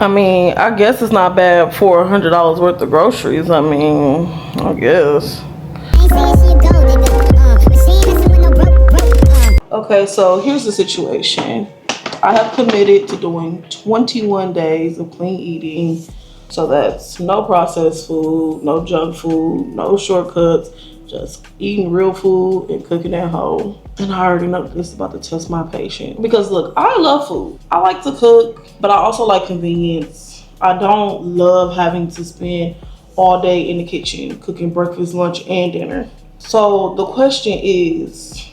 I mean, I guess it's not bad for $100 worth of groceries. I mean, I guess. Okay, so here's the situation. I have committed to doing 21 days of clean eating. So that's no processed food, no junk food, no shortcuts, just eating real food and cooking at home. And I already know this is about to test my patience. Because look, I love food. I like to cook, but I also like convenience. I don't love having to spend all day in the kitchen cooking breakfast, lunch, and dinner. So the question is,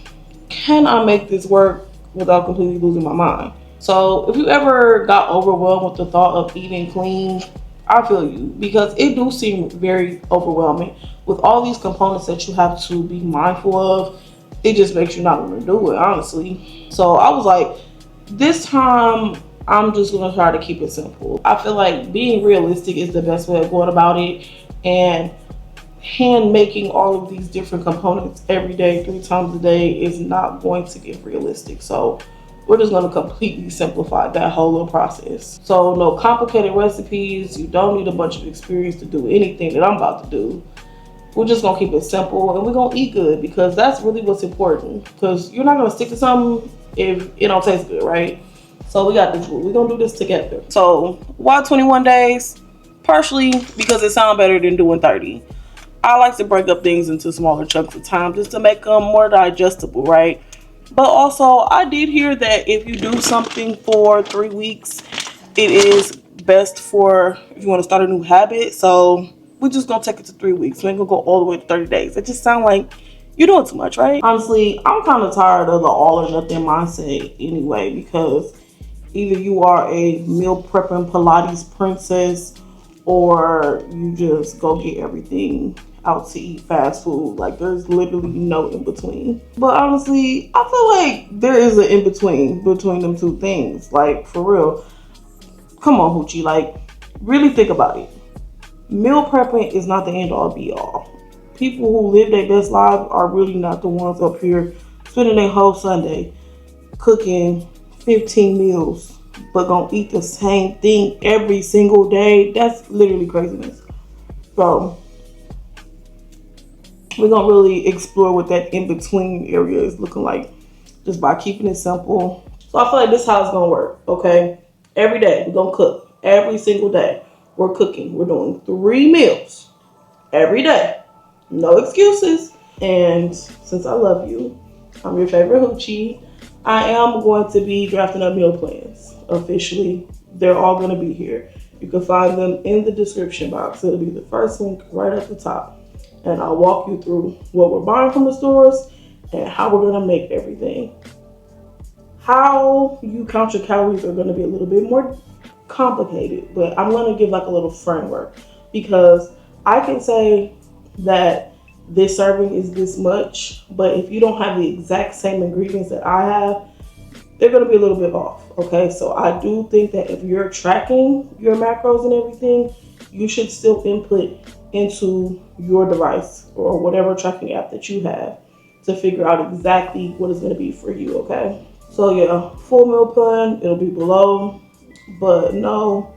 can I make this work without completely losing my mind? So if you ever got overwhelmed with the thought of eating clean, I feel you, because it do seem very overwhelming with all these components that you have to be mindful of. It just makes you not want to do it, honestly. So I was like, this time I'm just gonna try to keep it simple. I feel like being realistic is the best way of going about it, and hand making all of these different components every day, 3 times a day, is not going to get realistic. So we're just going to completely simplify that whole little process. So no complicated recipes. You don't need a bunch of experience to do anything that I'm about to do. We're just going to keep it simple, and we're going to eat good, because that's really what's important. Because you're not going to stick to something if it don't taste good, right? So we got this rule. We're going to do this together. So why 21 days? Partially because it sounds better than doing 30. I like to break up things into smaller chunks of time just to make them more digestible, right? But also, I did hear that if you do something for 3 weeks, it is best for if you want to start a new habit. So we're just going to take it to 3 weeks. We ain't going to go all the way to 30 days. It just sounds like you're doing too much, right? Honestly, I'm kind of tired of the all or nothing mindset anyway, because either you are a meal prepping Pilates princess, or you just go get everything out to eat fast food. Like, there's literally no in between. But honestly, I feel like there is an in between them two things. Like, for real. Come on, Hoochie. Like, really think about it. Meal prepping is not the end all be all. People who live their best lives are really not the ones up here spending their whole Sunday cooking 15 meals, but gonna eat the same thing every single day. That's literally craziness. So we're gonna really explore what that in-between area is looking like, just by keeping it simple. So I feel like this is how it's gonna work, okay? Every day we're gonna cook. Every single day we're cooking. We're doing 3 meals every day. No excuses. And since I love you, I'm your favorite Hoochie, I am going to be drafting up meal plans officially. They're all gonna be here. You can find them in the description box. It'll be the first link right at the top. And I'll walk you through what we're buying from the stores and how we're gonna make everything. How you count your calories are gonna be a little bit more complicated, but I'm gonna give like a little framework, because I can say that this serving is this much, but if you don't have the exact same ingredients that I have, they're gonna be a little bit off, okay? So I do think that if you're tracking your macros and everything, you should still input into your device or whatever tracking app that you have to figure out exactly what it's going to be for you, okay? So yeah, full meal plan, it'll be below, but no,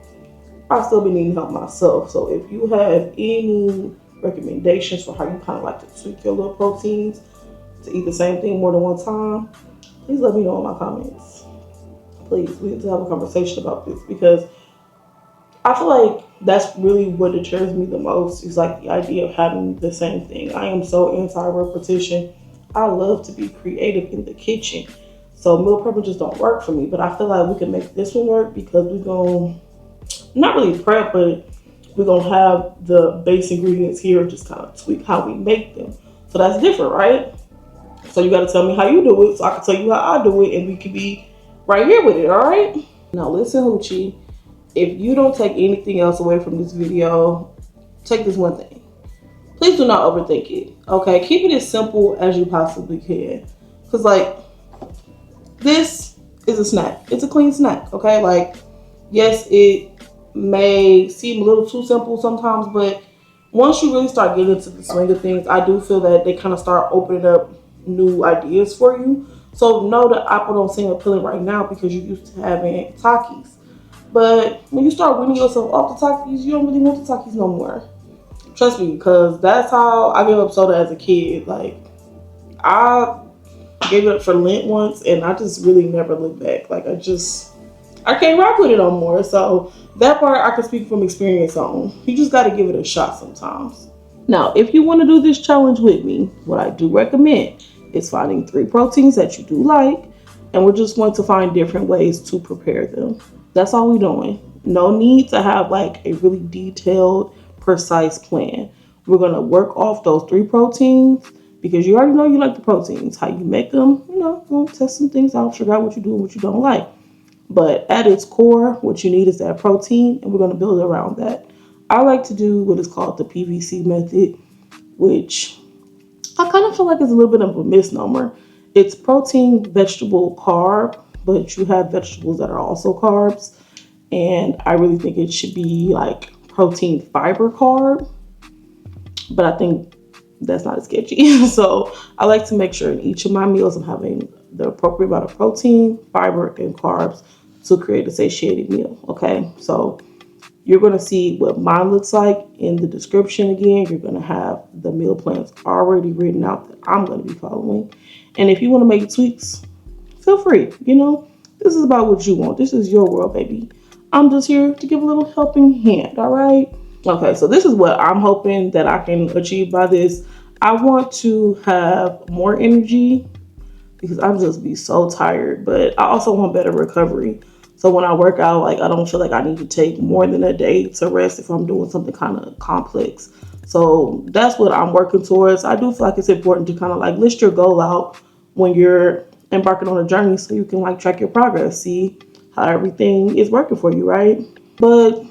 I'll still be needing help myself. So if you have any recommendations for how you kind of like to tweak your little proteins to eat the same thing more than one time, please let me know in my comments. Please, we need to have a conversation about this, because I feel like that's really what deters me the most, is like the idea of having the same thing. I am so anti-repetition. I love to be creative in the kitchen. So meal prepping just don't work for me, but I feel like we can make this one work, because we're going to not really prep, but we're going to have the base ingredients here and just kind of tweak how we make them. So that's different, right? So you got to tell me how you do it so I can tell you how I do it, and we can be right here with it, all right? Now listen, Hoochie. If you don't take anything else away from this video, take this one thing. Please do not overthink it, okay? Keep it as simple as you possibly can. Because, like, this is a snack. It's a clean snack, okay? Like, yes, it may seem a little too simple sometimes, but once you really start getting into the swing of things, I do feel that they kind of start opening up new ideas for you. So, no, the apple don't seem appealing right now because you're used to having Takis. But when you start weaning yourself off the Takis, you don't really want the Takis no more. Trust me, because that's how I gave up soda as a kid. Like, I gave it up for Lent once, and I just really never looked back. Like, I can't rock with it no more. So that part I can speak from experience on. You just got to give it a shot sometimes. Now, if you want to do this challenge with me, what I do recommend is finding 3 proteins that you do like, and we're just going to find different ways to prepare them. That's all we're doing. No need to have like a really detailed, precise plan. We're going to work off those 3 proteins because you already know you like the proteins. How you make them, we'll test some things out, figure out what you do and what you don't like. But at its core, what you need is that protein, and we're going to build around that. I like to do what is called the PVC method, which I kind of feel like is a little bit of a misnomer. It's protein, vegetable, carb, but you have vegetables that are also carbs. And I really think it should be like protein, fiber, carb. But I think that's not as sketchy. So I like to make sure in each of my meals I'm having the appropriate amount of protein, fiber, and carbs to create a satiated meal. Okay, so you're going to see what mine looks like in the description. Again, you're going to have the meal plans already written out that I'm going to be following. And if you want to make tweaks, feel free. This is about what you want. This is your world, baby. I'm just here to give a little helping hand, all right? Okay, so this is what I'm hoping that I can achieve by this. I want to have more energy because I'm just be so tired, but I also want better recovery. So when I work out, like, I don't feel like I need to take more than a day to rest if I'm doing something kind of complex. So that's what I'm working towards. I do feel like it's important to kind of like list your goal out when you're embarking on a journey so you can like track your progress, see how everything is working for you, right? But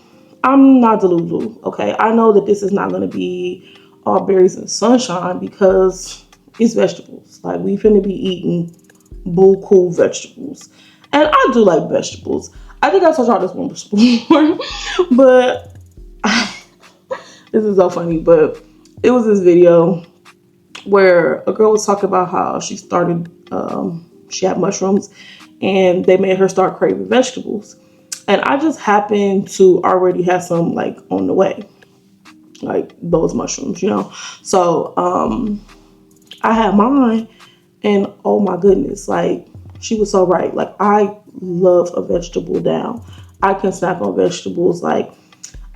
I'm not delusional, okay? I know that this is not going to be all berries and sunshine because it's vegetables. Like, we finna be eating buku vegetables. And I do like vegetables. I think I told y'all this one before, but this is so funny. But it was this video where a girl was talking about how she started, she had mushrooms and they made her start craving vegetables. And I just happened to already have some like on the way, like those mushrooms, So I had mine, and oh my goodness, like, she was so right. Like, I love a vegetable down. I can snack on vegetables. Like,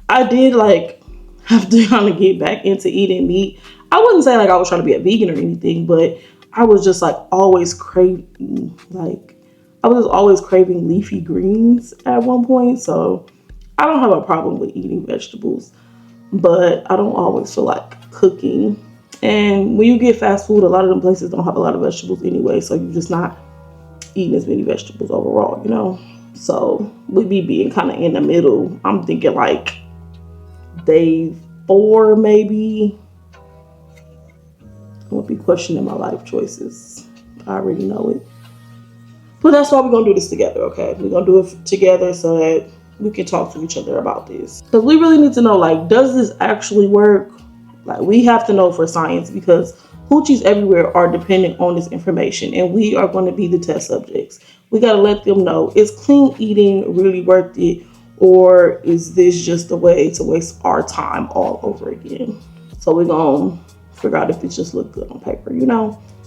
I did like have to kind of get back into eating meat. I wouldn't say like I was trying to be a vegan or anything, but I was just like always craving, like, I was always craving leafy greens at one point. So I don't have a problem with eating vegetables, but I don't always feel like cooking. And when you get fast food, a lot of them places don't have a lot of vegetables anyway, so you're just not eating as many vegetables overall. So with me being kind of in the middle, I'm thinking like day 4 maybe, I won't be questioning my life choices. I already know it. But that's why we're going to do this together, okay? We're going to do it together so that we can talk to each other about this. Because we really need to know, like, does this actually work? Like, we have to know for science because hoochies everywhere are dependent on this information, and we are going to be the test subjects. We got to let them know, is clean eating really worth it, or is this just a way to waste our time all over again? So we're going to figure out if it just looks good on paper,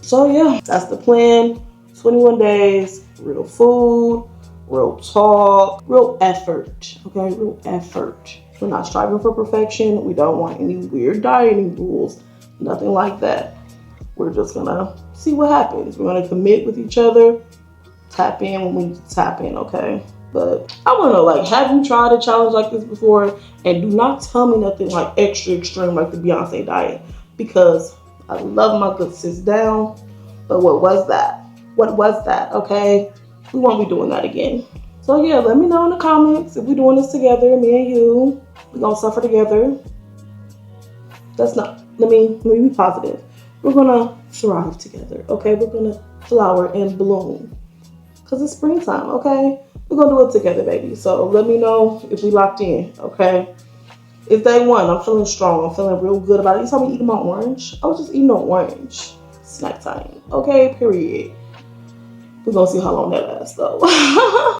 So yeah, that's the plan. 21 days, real food, real talk, real effort, okay? Real effort. We're not striving for perfection. We don't want any weird dieting rules, nothing like that. We're just gonna see what happens. We're gonna commit with each other, tap in when we tap in, okay? But I wanna know, like, have you tried a challenge like this before? And do not tell me nothing like extra extreme like the Beyonce diet, because I love my good sis down, but what was that? What was that, okay? We won't be doing that again. So yeah, let me know in the comments if we're doing this together, me and you. We're gonna suffer together. Let me be positive. We're gonna thrive together, okay? We're gonna flower and bloom. Cause it's springtime, okay? We're gonna do it together, baby. So let me know if we locked in, okay? It's day 1. I'm feeling strong. I'm feeling real good about it. You saw me eating my orange? I was just eating an orange. Snack time, okay? Period. We're gonna see how long that lasts though.